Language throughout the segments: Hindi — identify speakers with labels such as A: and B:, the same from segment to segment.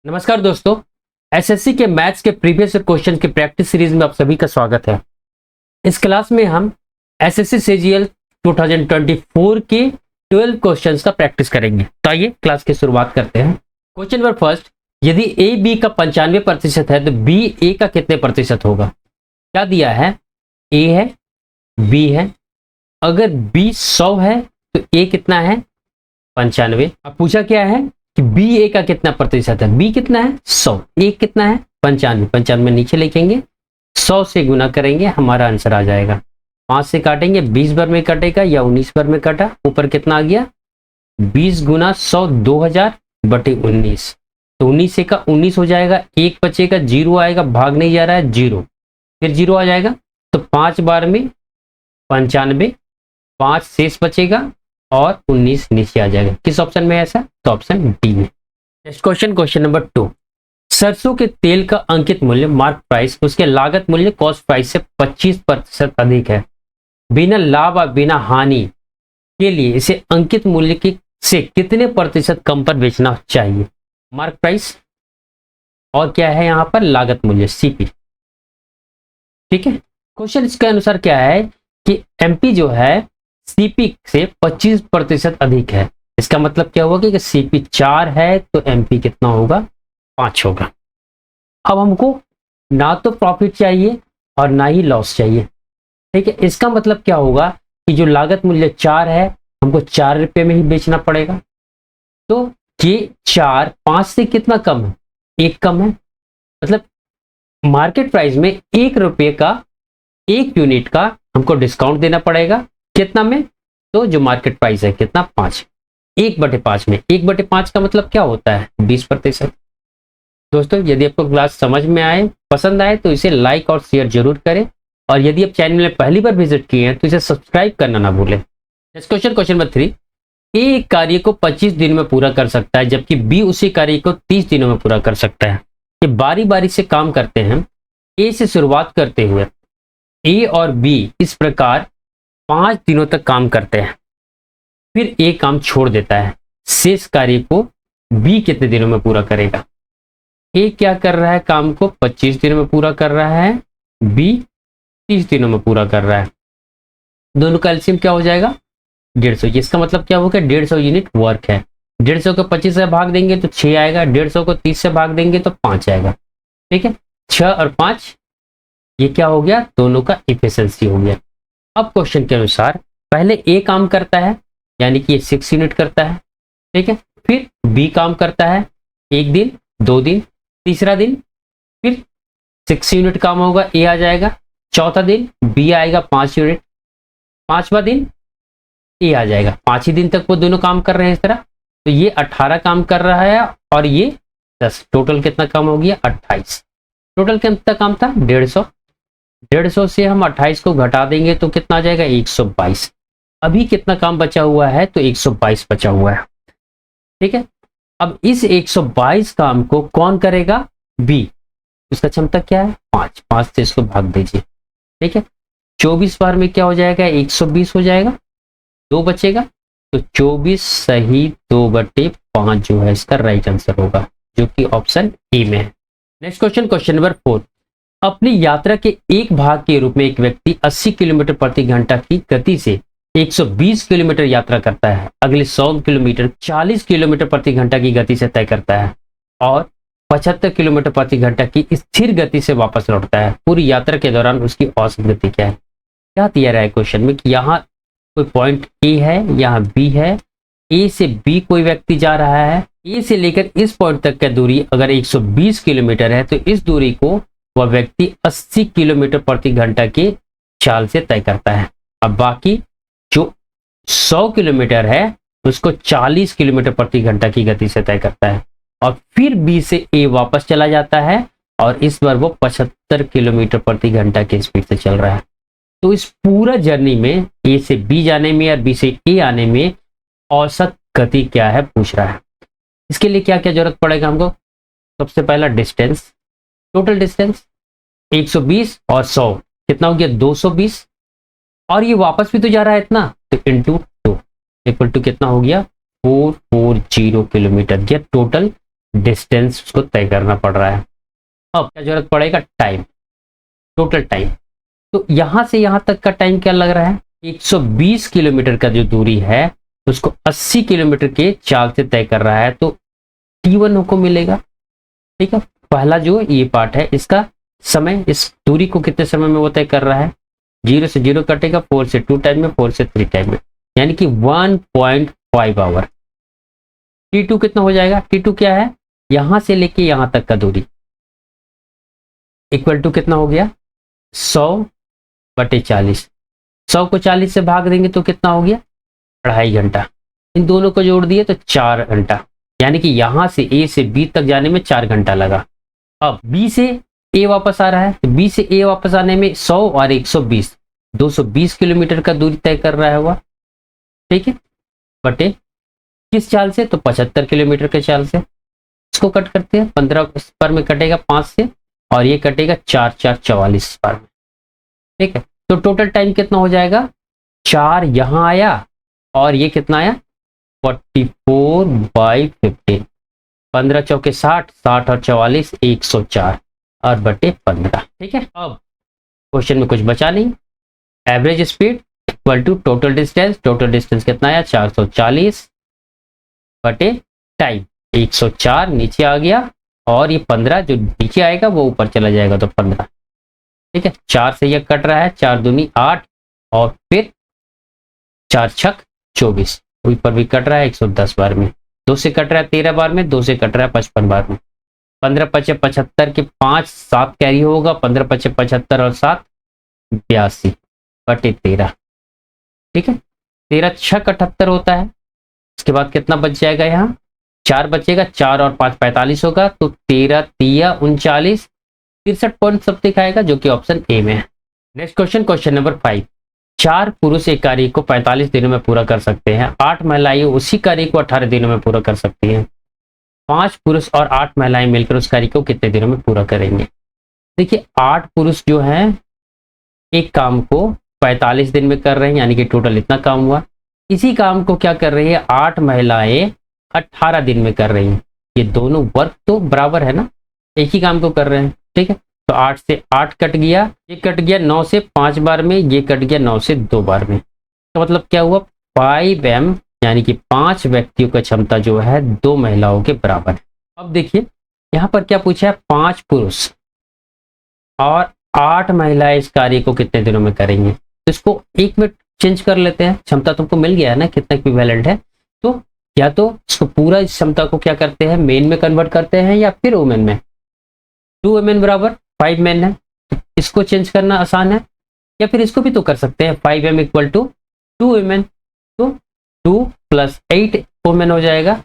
A: नमस्कार दोस्तों, एसएससी के मैथ्स के प्रीवियस क्वेश्चन के प्रैक्टिस सीरीज में आप सभी का स्वागत है। इस क्लास में हम एसएससी सीजीएल 2024 के 12 क्वेश्चंस का प्रैक्टिस करेंगे। तो आइए क्लास की शुरुआत करते हैं। क्वेश्चन नंबर फर्स्ट, यदि ए बी का 95% है तो बी ए का कितने प्रतिशत होगा? क्या दिया है? ए है, बी है। अगर बी 100 है तो ए कितना है? 95। अब पूछा क्या है कि बी ए का कितना प्रतिशत है? बी कितना है? 100। ए कितना है? 95। 95 नीचे लिखेंगे, 100 से गुना करेंगे, हमारा आंसर आ जाएगा। 5 से काटेंगे, 20 बार में कटेगा या 19 बार में कटा। ऊपर कितना आ गया? 20 गुना 100 2000 बटे 19। तो 19 से का 19 हो जाएगा, एक बचेगा, जीरो आएगा, भाग नहीं जा रहा है, जीरो, फिर जीरो आ जाएगा। तो 5 बार में 95, 5 शेष बचेगा और 19 नीचे आ जाएगा। किस ऑप्शन में है ऐसा? तो ऑप्शन डी में। नेक्स्ट क्वेश्चन, क्वेश्चन नंबर 2, सरसों के तेल का अंकित मूल्य मार्क प्राइस उसके लागत मूल्य कॉस्ट प्राइस से 25% अधिक है। बिना लाभ और बिना हानि के लिए इसे अंकित मूल्य के से कितने प्रतिशत कम पर बेचना चाहिए? मार्क प्राइस और क्या है यहाँ पर? लागत मूल्य, सीपी। ठीक है, क्वेश्चन इसके अनुसार क्या है कि एमपी जो है सीपी से 25% अधिक है। इसका मतलब क्या होगा कि सीपी 4 है तो एमपी कितना होगा? 5 होगा। अब हमको ना तो प्रॉफिट चाहिए और ना ही लॉस चाहिए। ठीक है, इसका मतलब क्या होगा कि जो लागत मूल्य 4 है हमको 4 रुपये में ही बेचना पड़ेगा। तो ये 4 5 से कितना कम है? 1 कम है। मतलब मार्केट प्राइस में 1 रुपये का 1 यूनिट का हमको डिस्काउंट देना पड़ेगा। कितना में? तो जो मार्केट प्राइस है कितना? 5। 1/5 में 1/5 का मतलब क्या होता है? 20%। दोस्तों, यदि आपको क्लास समझ में आए, पसंद आए तो इसे लाइक और शेयर जरूर करें, और यदि आप चैनल में पहली बार विजिट किए हैं तो इसे सब्सक्राइब करना ना भूलें। नेक्स्ट क्वेश्चन, क्वेश्चन नंबर 3, ए एक कार्य को 25 दिन में पूरा कर सकता है जबकि बी उसी कार्य को 30 दिनों में पूरा कर सकता है। ये बारी बारी से काम करते हैं। ए से शुरुआत करते हुए ए और बी इस प्रकार 5 दिनों तक काम करते हैं, फिर ए काम छोड़ देता है। शेष कार्य को बी कितने दिनों में पूरा करेगा? ए क्या कर रहा है? काम को 25 दिनों में पूरा कर रहा है, बी 30 दिनों में पूरा कर रहा है। दोनों का एलसीएम क्या हो जाएगा? 150। इसका मतलब क्या होगा? 150 यूनिट वर्क है। 150 को 25 से भाग देंगे तो 6 आएगा, 150 को 30 से भाग देंगे तो 5 आएगा। ठीक है, 6 और 5 ये क्या हो गया? दोनों का इफिशिएंसी हो गया। अब क्वेश्चन के अनुसार पहले ए काम करता है, यानी कि ये 6 यूनिट करता है। ठीक है, फिर बी काम करता है 1 दिन, 2 दिन, तीसरा दिन फिर 6 यूनिट काम होगा, ए आ जाएगा। चौथा दिन बी आएगा 5 यूनिट, 5वां दिन ए आ जाएगा। 5 ही दिन तक वो दोनों काम कर रहे हैं इस तरह। तो ये 18 काम कर रहा है और ये 10। टोटल कितना काम हो गया? 28। टोटल कितना काम था? 150। 150 से हम 28 को घटा देंगे तो कितना आ जाएगा? 122। अभी कितना काम बचा हुआ है? तो 122 बचा हुआ है। ठीक है, अब इस 122 काम को कौन करेगा? बी। उसका क्षमता क्या है? 5। 5 से इसको भाग दीजिए। ठीक है, 24 बार में क्या हो जाएगा? 120 हो जाएगा, 2 बचेगा। तो 24 सही 2/5 जो है इसका राइट आंसर होगा, जो कि ऑप्शन ए में है। नेक्स्ट क्वेश्चन, क्वेश्चन नंबर 4, अपनी यात्रा के एक भाग के रूप में एक व्यक्ति 80 किलोमीटर प्रति घंटा की गति से 120 किलोमीटर यात्रा करता है। अगले 100 किलोमीटर 40 किलोमीटर प्रति घंटा की गति से तय करता है और 75 किलोमीटर प्रति घंटा की स्थिर गति से वापस लौटता है। पूरी यात्रा के दौरान उसकी औसत गति क्या है? क्या दिया रहा है क्वेश्चन में कि यहाँ कोई पॉइंट ए है, यहाँ बी है, ए से बी कोई व्यक्ति जा रहा है। ए से लेकर इस पॉइंट तक की दूरी अगर 120 किलोमीटर है तो इस दूरी को वह व्यक्ति 80 किलोमीटर प्रति घंटा के चाल से तय करता है। अब बाकी जो 100 किलोमीटर है उसको 40 किलोमीटर प्रति घंटा की गति से तय करता है और फिर बी से ए वापस चला जाता है और इस बार वो 75 किलोमीटर प्रति घंटा की स्पीड से चल रहा है। तो इस पूरा जर्नी में ए से बी जाने में और बी से ए आने में औसत गति क्या है पूछ रहा है। इसके लिए क्या क्या जरूरत पड़ेगा हमको? सबसे पहला डिस्टेंस, टोटल डिस्टेंस 120 और 100 कितना हो गया? 220। और ये वापस भी तो जा रहा है इतना, तो इंटू 2 इक्वल टू कितना हो गया? 440 किलोमीटर। ये टोटल डिस्टेंस उसको तय करना पड़ रहा है। अब क्या जरूरत पड़ेगा, टाइम, टोटल टाइम। तो यहां से यहां तक का टाइम क्या लग रहा है, 120 किलोमीटर का जो दूरी है उसको 80 किलोमीटर के चाल से तय कर रहा है, तो T1 को मिलेगा। ठीक है, पहला जो ये पार्ट है इसका समय, इस दूरी को कितने समय में वो तय कर रहा है, 0 से 0 कटेगा, 4 से 2 टाइम में, 4 से 3 टाइम में, यानी कि 1.5 आवर। T2 कितना हो जाएगा, T2 क्या है, यहां से लेके यहां तक का दूरी, इक्वल टू कितना हो गया, 100/40। 100 को 40 से भाग देंगे तो कितना हो गया, 2.5 घंटा। इन दोनों को जोड़ दिए तो 4 घंटा, यानी कि यहां से A से B तक जाने में 4 घंटा लगा। अब B से A वापस आ रहा है, तो B से A वापस आने में 100 और 120, 220 किलोमीटर का दूरी तय कर रहा है वह। ठीक है, बटे किस चाल से, तो 75 किलोमीटर के चाल से। इसको कट करते हैं, 15 पर में कटेगा 5 से, और ये कटेगा 4 4 44 पर में। ठीक है, तो टोटल टाइम कितना हो जाएगा, 4 यहां आया और ये कितना आया, 44/15, 15 चौके 60, 60 और 44 104 और बटे 15। ठीक है, अब क्वेश्चन में कुछ बचा नहीं, average speed equal to total distance, total distance कितना आया, 440 बटे टाइम 104 नीचे आ गया, और ये 15 जो नीचे आएगा वो ऊपर चला जाएगा, तो 15। ठीक है, 4 से ये कट रहा है, 4 दूनी 8, और फिर 4 छक 24, ऊपर भी कट रहा है 110 बार में, 2 से कट रहा है 13 बार में, 2 से कट रहा है 55 बार में, 15 पचे 75 के 5 7 कैरी होगा, 15 पचे 75 और 7 82 बटे 13। ठीक है, 13 छक 78 होता है। इसके बाद कितना बच जाएगा, यहाँ 4 बचेगा, 4 और 5 45 होगा, तो 13 तिया 39, 63 पॉइंट सब दिखाएगा, जो कि ऑप्शन ए में है। नेक्स्ट क्वेश्चन, क्वेश्चन नंबर 5, 4 पुरुष एक कार्य को 45 दिनों में पूरा कर सकते हैं, 8 महिलाएं उसी कार्य को 18 दिनों में पूरा कर सकती हैं। 5 पुरुष और 8 महिलाएं मिलकर उस कार्य को कितने दिनों में पूरा करेंगे। देखिए, 8 पुरुष जो हैं एक काम को 45 दिन में कर रहे हैं, यानी कि टोटल इतना काम हुआ। इसी काम को क्या कर रही है, 8 महिलाएं 18 दिन में कर रही हैं। ये दोनों वर्क तो बराबर है ना, एक ही काम को कर रहे हैं। ठीक है, तो 8 से 8 कट गया, ये कट गया 9 से 5 बार में, ये कट गया 9 से 2 बार में, तो मतलब क्या हुआ, 5m, यानी कि 5 व्यक्तियों की क्षमता जो है 2 महिलाओं के बराबर है। अब देखिए यहाँ पर क्या पूछा है, 5 पुरुष और 8 महिलाएं इस कार्य को कितने दिनों में करेंगे। तो इसको एक में चेंज कर लेते हैं, क्षमता तुमको मिल गया है ना कितना इक्विवेलेंट है, तो या तो इसको पूरा इस क्षमता को क्या करते हैं, मेन में कन्वर्ट करते हैं, या फिर वुमेन में। 2 वुमेन बराबर 5 मेन है, तो इसको चेंज करना आसान है, या फिर इसको भी तो कर सकते हैं, 5m इक्वल टू 2 वुमेन, तो 2 + 8 वुमेन हो जाएगा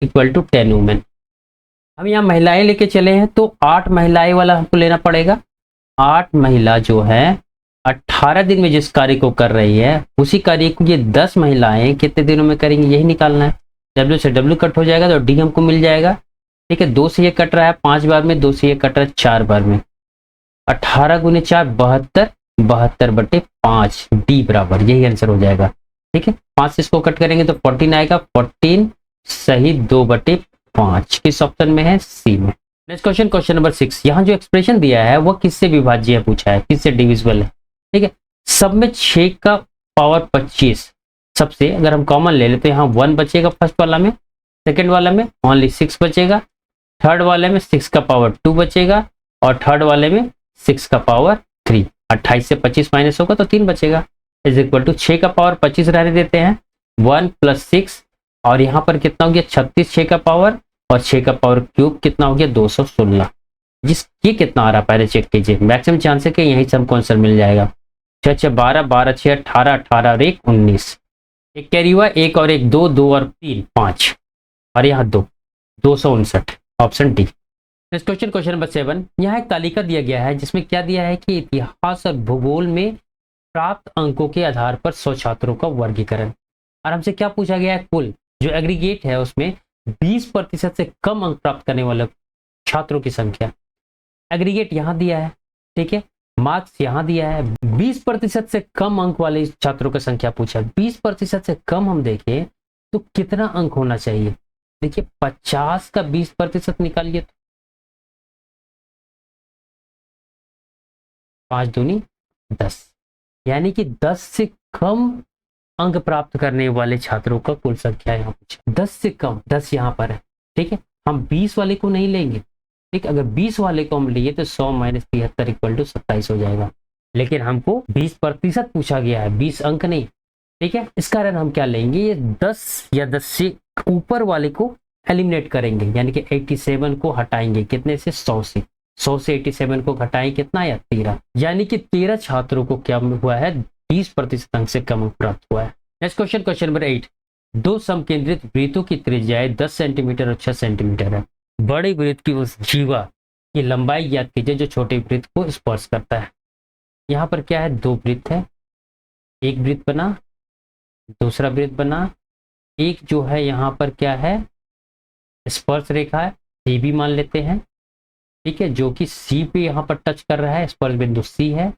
A: इक्वल टू 10 वुमेन। हम यहाँ महिलाएं लेके चले हैं, तो 8 महिलाएं वाला हमको लेना पड़ेगा। 8 महिला जो है 18 दिन में जिस कार्य को कर रही है, उसी कार्य को ये 10 महिलाएं कितने दिनों में करेंगी, यही निकालना है। W से W कट हो जाएगा, तो D हमको मिल जाएगा। ठीक है, 2 से ये कट रहा है 5 बार में, 2 से ये कट रहा है 4 बार में, 18 × 4 72, 72/5, D बराबर यही आंसर हो जाएगा। ठीक है, 5 से इसको कट करेंगे तो 14 आएगा, 14 सही 2/5, किस ऑप्शन में है, सी में। नेक्स्ट क्वेश्चन, क्वेश्चन नंबर 6, यहाँ जो एक्सप्रेशन दिया है वह किससे विभाज्य है पूछा है, किससे डिविजिबल है। ठीक है, सब में 6 का पावर 25, सबसे अगर हम कॉमन ले लेते हैं, यहाँ 1 बचेगा फर्स्ट वाला में, सेकंड वाला में ओनली 6 बचेगा, थर्ड वाले में 6 का पावर 2 बचेगा, और थर्ड वाले में 6 का पावर 3। 28 से 25 माइनस होगा तो 3 बचेगा, इज इक्वल टू 6 का पावर 25 रहने देते हैं, 1 + 6, और यहाँ पर कितना हो गया 36, 6 का पावर, और 6 का पावर क्यूब कितना हो गया 216। ये कितना आ रहा है पहले चेक कीजिए, मैक्सिमम चांस है कि यहीं से हमको आंसर मिल जाएगा। 6 6 12, 12 6 18, 18 और 1 19, एक कैरी हुआ, 1 और 1 2, 2 और 3 5, और यहाँ 2, 259, option D. Next question, question number 7, यहाँ एक तालिका दिया गया है जिसमें क्या दिया है कि इतिहास और भूगोल में प्राप्त अंकों के आधार पर 100 छात्रों का वर्गीकरण, और हमसे क्या पूछा गया है, कुल जो एग्रीगेट है उसमें 20% से कम अंक प्राप्त करने वाले छात्रों की संख्या। एग्रीगेट यहाँ दिया है, ठीक है, मार्क्स यहाँ दिया है, 20% से कम अंक वाले छात्रों की संख्या पूछा है। 20% से कम हम देखें तो कितना अंक होना चाहिए, देखिए 50 का 20% निकालिए तो 5 दूनी 10, यानी कि 10 से कम अंक प्राप्त करने वाले छात्रों का कुल संख्या यहाँ पर 10 से कम, 10 यहाँ पर है, ठीक है। हम 20 वाले को नहीं लेंगे, ठीक। अगर 20 वाले को हम लिए तो 100 माइनस 73 इक्वल टू 27 हो जाएगा, लेकिन हमको 20% पूछा गया है, 20 अंक नहीं, ठीक है। इस कारण हम क्या लेंगे, ये 10 या 10 से ऊपर वाले को एलिमिनेट करेंगे, यानी कि 87 को हटाएंगे, कितने से, 100 से। 100 से 87 को घटाएं, कितना आया, 13, यानी कि 13 छात्रों को क्या हुआ है, 20% अंक से कम अंक प्राप्त हुआ है। Next question, question number 8। दो समकेंद्रित वृत्तों की त्रिज्याएं 10 सेंटीमीटर और 6 सेंटीमीटर है। बड़े वृत्त की उस जीवा की लंबाई ज्ञात कीजिए जो छोटे वृत्त को स्पर्श करता है। यहाँ पर क्या है, दो वृत्त है, एक वृत्त बना, दूसरा वृत्त बना, एक जो है यहाँ पर क्या है, स्पर्श रेखा है, सी भी मान लेते हैं, ठीक है, जो कि सी पे यहाँ पर टच कर रहा है, स्पर्श बिंदु सी है।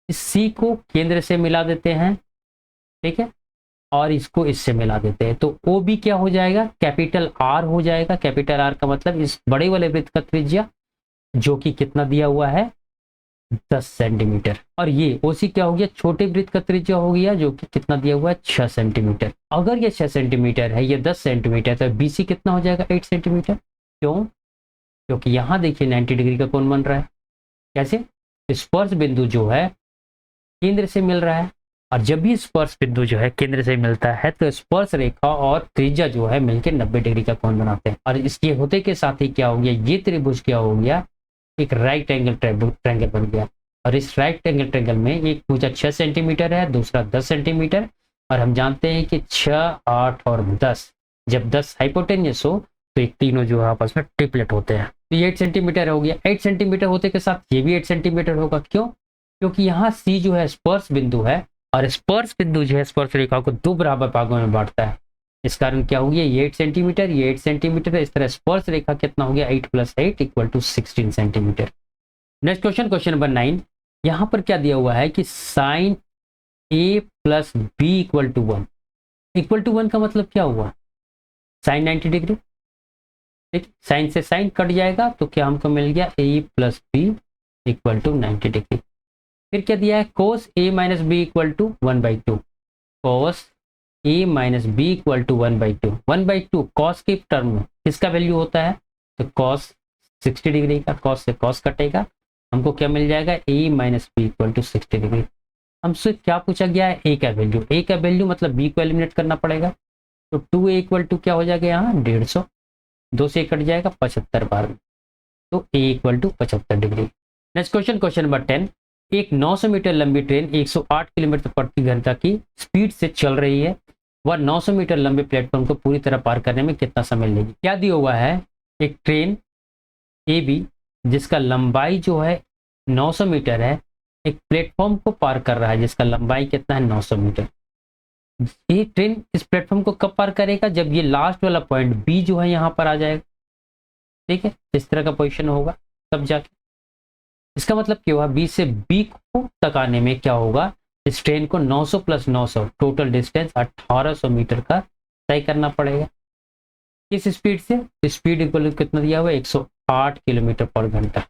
A: इस सी को केंद्र से मिला देते हैं, ठीक है, और इसको इससे मिला देते हैं, तो ओ बी क्या हो जाएगा, कैपिटल आर हो जाएगा। कैपिटल आर का मतलब इस बड़े वाले वृत्त का त्रिज्या जो कि कितना दिया हुआ है, 10 सेंटीमीटर, और ये ओसी क्या हो गया, छोटे वृत्त का त्रिज्या हो गया जो कि कितना दिया हुआ है, 6 सेंटीमीटर। अगर ये 6 सेंटीमीटर है, ये 10 सेंटीमीटर, तो बीसी कितना हो जाएगा, 8 सेंटीमीटर। क्यों, क्योंकि यहाँ देखिए 90 डिग्री का कोण बन रहा है। कैसे, स्पर्श बिंदु जो है केंद्र से मिल रहा है, और जब भी स्पर्श बिंदु जो है केंद्र से मिलता है तो स्पर्श रेखा और त्रिज्या जो है मिलकर 90 डिग्री का कोण बनाते हैं। और इसके होते के साथ ही क्या हो गया, ये त्रिभुज क्या हो गया, एक राइट एंगल ट्रायंगल बन गया। और इस राइट एंगल ट्रायंगल में एक भुजा 6 सेंटीमीटर है, दूसरा 10 सेंटीमीटर, और हम जानते हैं कि 6, 8 और 10, जब 10 हाइपोटेन्यूस हो तो एक तीनों जो है आपस में ट्रिपलेट होते हैं। तो ये 8 सेंटीमीटर हो गया। 8 सेंटीमीटर होते के साथ ये भी 8 सेंटीमीटर होगा। क्यों, क्योंकि यहाँ सी जो है स्पर्श बिंदु है, और स्पर्श बिंदु जो है स्पर्श रेखा को 2 बराबर भागों में बांटता है। इस कारण क्या हो गया, ये 8 सेंटीमीटर, ये 8 सेंटीमीटर, इस तरह स्पर्श रेखा कितना हो गया, 8 + 8 = 16 centimetre. Next question, question number 9। यहाँ पर क्या दिया हुआ है कि sine a + b = 1। Equal to 1 का मतलब क्या हुआ, साइन 90 डिग्री, ठीक, साइन से साइन कट जाएगा तो क्या हमको मिल गया, a + b = 90 डिग्री। फिर क्या दिया है, cos a - b = 1/2, cos a - b = 1/2। 1/2 cos के टर्म में किसका वैल्यू होता है, तो cos 60 डिग्री का, cos से cos कटेगा, हमको क्या मिल जाएगा, a - b = 60 डिग्री। हमसे क्या पूछा गया है, a का वैल्यू, a का वैल्यू मतलब b को एलिमिनेट करना पड़ेगा, तो 2a = क्या हो जाएगा, यहाँ 150, 2 से कट जाएगा 75 बार में, तो a = 75 degree. Next question, question number 10। एक 900 मीटर लंबी ट्रेन 108 किलोमीटर प्रति घंटा की स्पीड से चल रही है, वह 900 मीटर लंबे प्लेटफॉर्म को पूरी तरह पार करने में कितना समय लेगी। क्या दिया हुआ है, एक ट्रेन ए बी जिसका लंबाई जो है 900 मीटर है, एक प्लेटफॉर्म को पार कर रहा है जिसका लंबाई कितना है, 900 मीटर। ये ट्रेन इस प्लेटफॉर्म को कब पार करेगा, जब ये लास्ट वाला पॉइंट बी जो है यहाँ पर आ जाएगा, ठीक है, इस तरह का पोजीशन होगा तब जाके। इसका मतलब क्या हुआ, बी से बी को तक आने में क्या होगा, इस ट्रेन को 900 + 900 टोटल डिस्टेंस 1800 मीटर का तय करना पड़ेगा। किस स्पीड से, स्पीड इक्वल कितना दिया हुआ है, 108 किलोमीटर पर घंटा।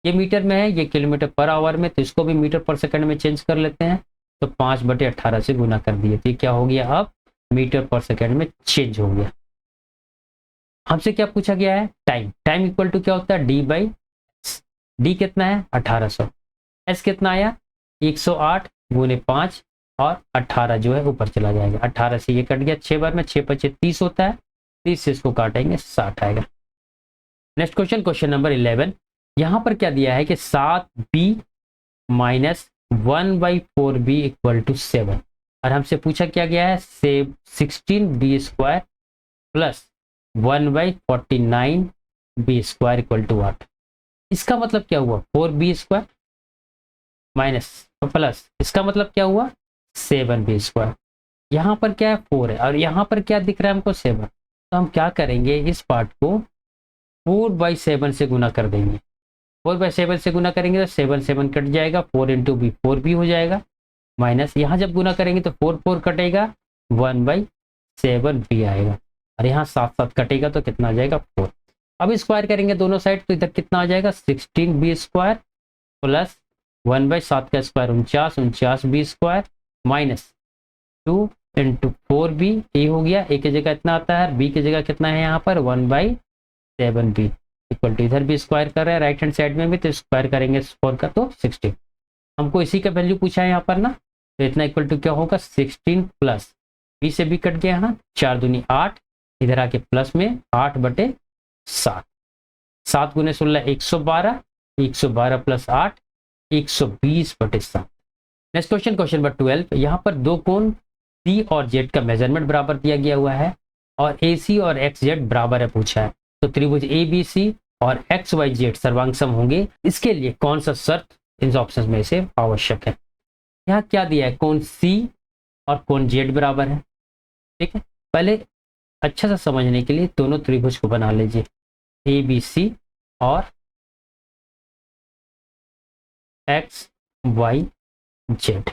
A: ये मीटर में है, ये किलोमीटर पर आवर में, तो इसको भी मीटर पर सेकंड में चेंज कर लेते हैं, तो 5/18 से गुना कर दिए, तो ये क्या हो गया, अब मीटर पर सेकंड में चेंज हो गया। हमसे क्या पूछा गया है, टाइम। टाइम इक्वल टू क्या होता है, डी कितना है, 1800, एस कितना आया, 108 × 5 और 18 जो है ऊपर चला जाएगा, 18 से ये कट गया 6 बार में, 6 × 5 = 30 होता है, 30 से इसको काटेंगे 60 आएगा। Next question, question number 11। यहाँ पर क्या दिया है कि 7b - 1/4b = 7, और हमसे पूछा क्या गया है, 16b² + 1/49b² = 8। इसका मतलब क्या हुआ, 4b² माइनस प्लस, इसका मतलब क्या हुआ, 7b²। यहाँ पर क्या है, 4 है, और यहाँ पर क्या दिख रहा है हमको, 7। तो हम क्या करेंगे, इस पार्ट को 4/7 से गुना कर देंगे। 4/7 से गुना करेंगे तो 7 कट जाएगा, 4 × b 4b हो जाएगा, माइनस यहाँ जब गुना करेंगे तो 4 कटेगा, 1/7b आएगा, और यहाँ 7 7 कटेगा तो कितना आ जाएगा 4। अब स्क्वायर करेंगे दोनों साइड तो इधर कितना आ जाएगा 16b² प्लस 1/7 का square 49b² minus 2 into 4b। ए हो गया, ए की जगह इतना आता है, बी की जगह कितना है यहाँ पर 1/7b इक्वल टू इधर भी स्क्वायर कर रहे हैं राइट हैंड साइड में भी, तो स्क्वायर करेंगे 4 का तो 16। हमको इसी का वैल्यू पूछा है यहाँ पर ना, तो इतना इक्वल टू क्या होगा 16 प्लस बी से बी कट गया है ना, 4 दूनी 8, इधर आके प्लस में 8/7, 7 गुने 16 112, 112 plus 8 120/7। Next question, question number 12। यहाँ पर दो कोण सी और जेड का मेजरमेंट बराबर दिया गया हुआ है और ए सी और एक्स जेड बराबर है पूछा है, तो त्रिभुज ए बी सी और एक्स वाई जेड सर्वांग सम होंगे, इसके लिए कौन सा शर्त इन ऑप्शंस में से आवश्यक है। यहाँ क्या दिया है, कोण सी और कोण जेड बराबर है। ठीक है, पहले अच्छा सा समझने के लिए दोनों त्रिभुज को बना लीजिए, ए बी सी और एक्स वाई जेड।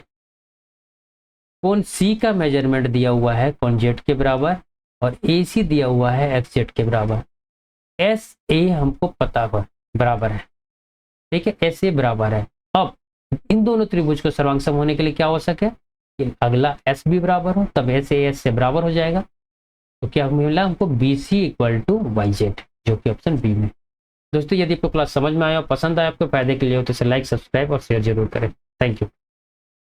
A: कोण सी का मेजरमेंट दिया हुआ है कोण जेड के बराबर और ए सी दिया हुआ है एक्स जेड के बराबर। एस ए हमको पता बराबर है, ठीक है, एस ए बराबर है। अब इन दोनों त्रिभुज को सर्वांग होने के लिए क्या आवश्यक है कि अगला एस भी बराबर हो, तब एस ए एस से बराबर हो जाएगा। तो क्या मिला हमको B C equal to Y Z, जो कि ऑप्शन बी में। दोस्तों यदि आपको क्लास समझ में आया और पसंद आया आपके फायदे के लिए हो तो इसे लाइक सब्सक्राइब और शेयर जरूर करें। Thank you.